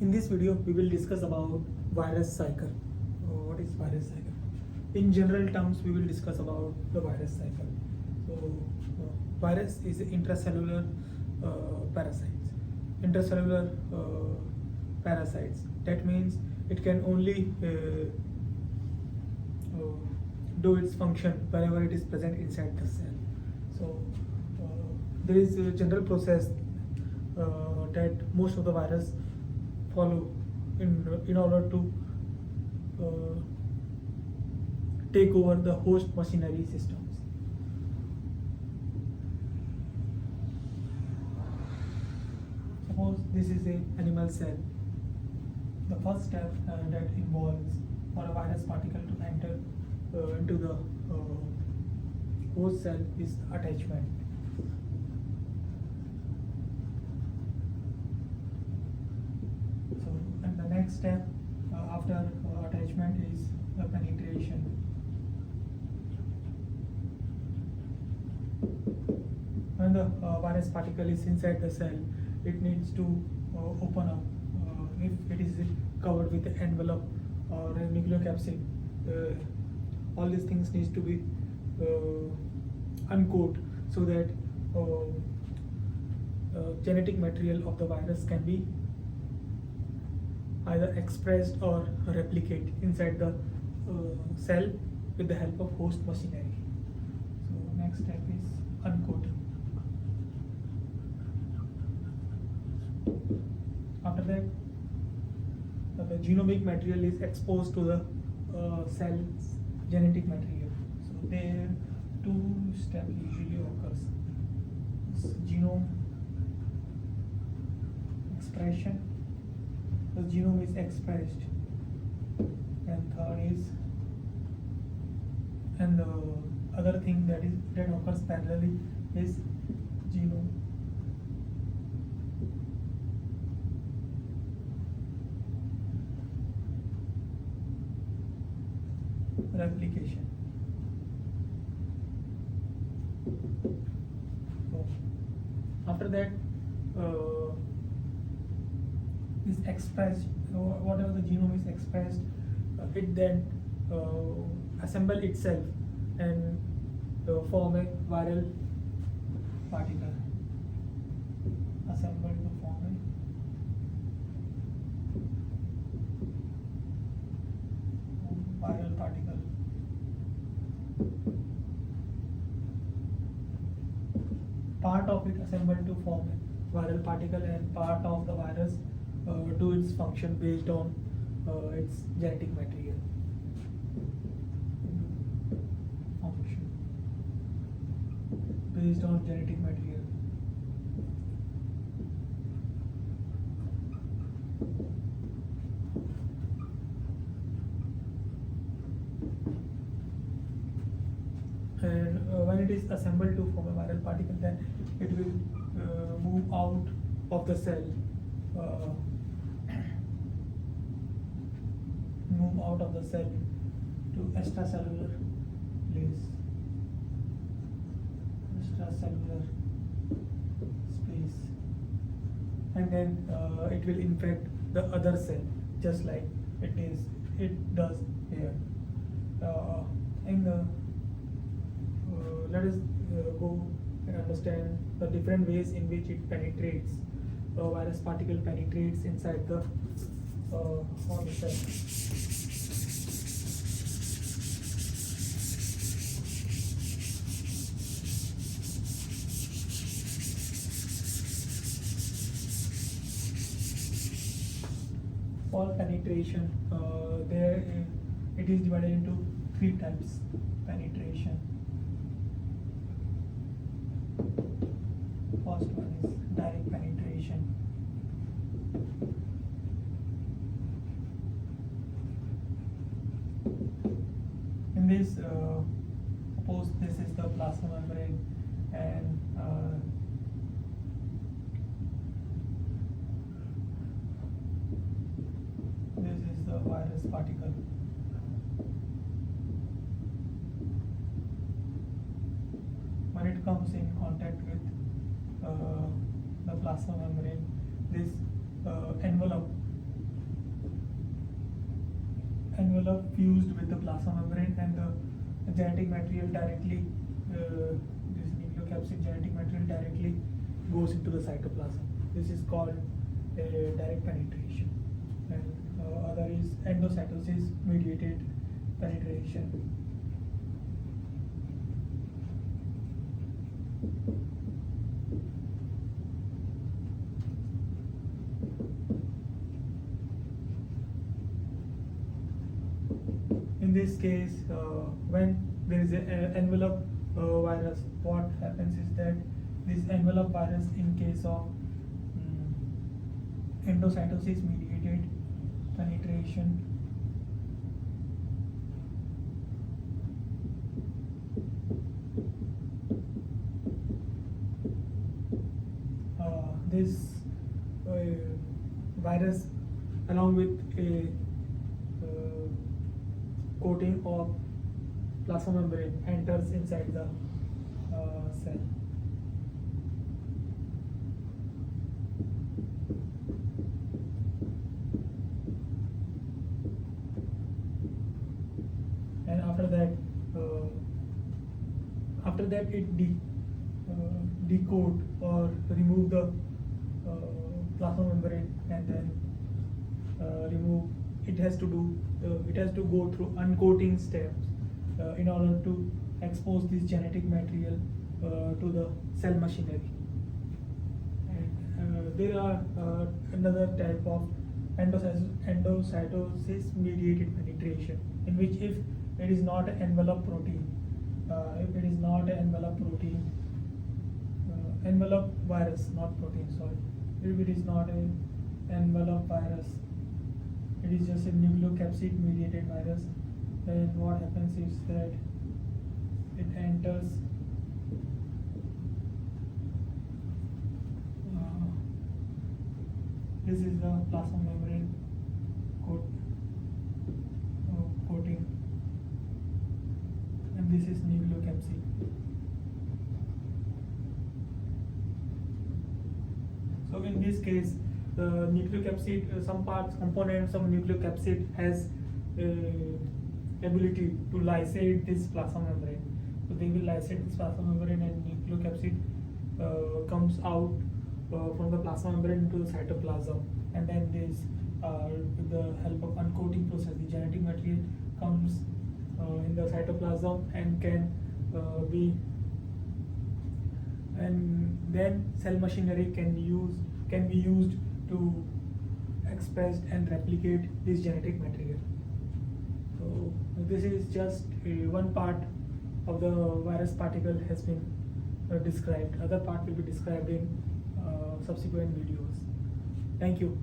In this video, we will discuss about virus cycle. What is virus cycle? In general terms, we will discuss about the virus cycle. So, virus is intracellular parasites. Intracellular parasites. That means it can only do its function whenever it is present inside the cell. So, there is a general process that most of the virus follow in order to take over the host machinery systems. Suppose this is a animal cell. The first step that involves for a virus particle to enter into the host cell is attachment. So, and the next step after attachment is the penetration. When the virus particle is inside the cell, it needs to open up. If it is covered with an envelope or a nucleocapsid, all these things needs to be uncoated so that genetic material of the virus can be either expressed or replicate inside the cell with the help of host machinery. So next step is uncoat. After that, the genomic material is exposed to the cell's genetic material. So there two steps usually occurs. Genome expression. The genome is expressed, and third is, and the other thing that occurs parallelly is genome replication. So after that is expressed, whatever the genome is expressed, it then assemble itself and form a viral particle. Assemble to form a viral particle. Part of it assembled to form a viral particle, and part of the virus do its function based on its genetic material. Function based on genetic material. And when it is assembled to form a viral particle, then it will move out of the cell. Move out of the cell to extracellular place, extracellular space, and then it will infect the other cell just like it does here. Let us go and understand the different ways in which it penetrates. A virus particle penetrates inside the on the cell. For penetration, it is divided into three types. Penetration. First one is direct penetration. In this, suppose this is the plasma membrane, and this is the virus particle. When it comes in contact with the plasma membrane, this envelope envelope fused with the plasma membrane, and the genetic material directly, this nucleocapsid genetic material directly goes into the cytoplasm. This is called direct penetration, and other is endocytosis mediated penetration. In this case, when there is an envelope virus, what happens is that this envelope virus, in case of endocytosis mediated penetration, this virus, along with a coating of plasma membrane, enters inside the cell. And after that it decode or remove the plasma membrane, and then remove. It has to go through uncoating steps in order to expose this genetic material to the cell machinery. And there are another type of endocytosis mediated penetration, in which if it is not an envelope protein, envelope virus, not protein, sorry. If it is not an envelope virus, it is just a nucleocapsid mediated virus, then what happens is that it enters this is the plasma membrane coating, and this is nucleocapsid. So in this case, the nucleocapsid, some components of nucleocapsid has ability to lysate this plasma membrane. So they will lysate this plasma membrane, and nucleocapsid comes out from the plasma membrane into the cytoplasm, and then this with the help of uncoating process, the genetic material comes in the cytoplasm and can be, and then cell machinery can be used to express and replicate this genetic material. So this is just one part of the virus particle has been described. Other part will be described in subsequent videos. Thank you.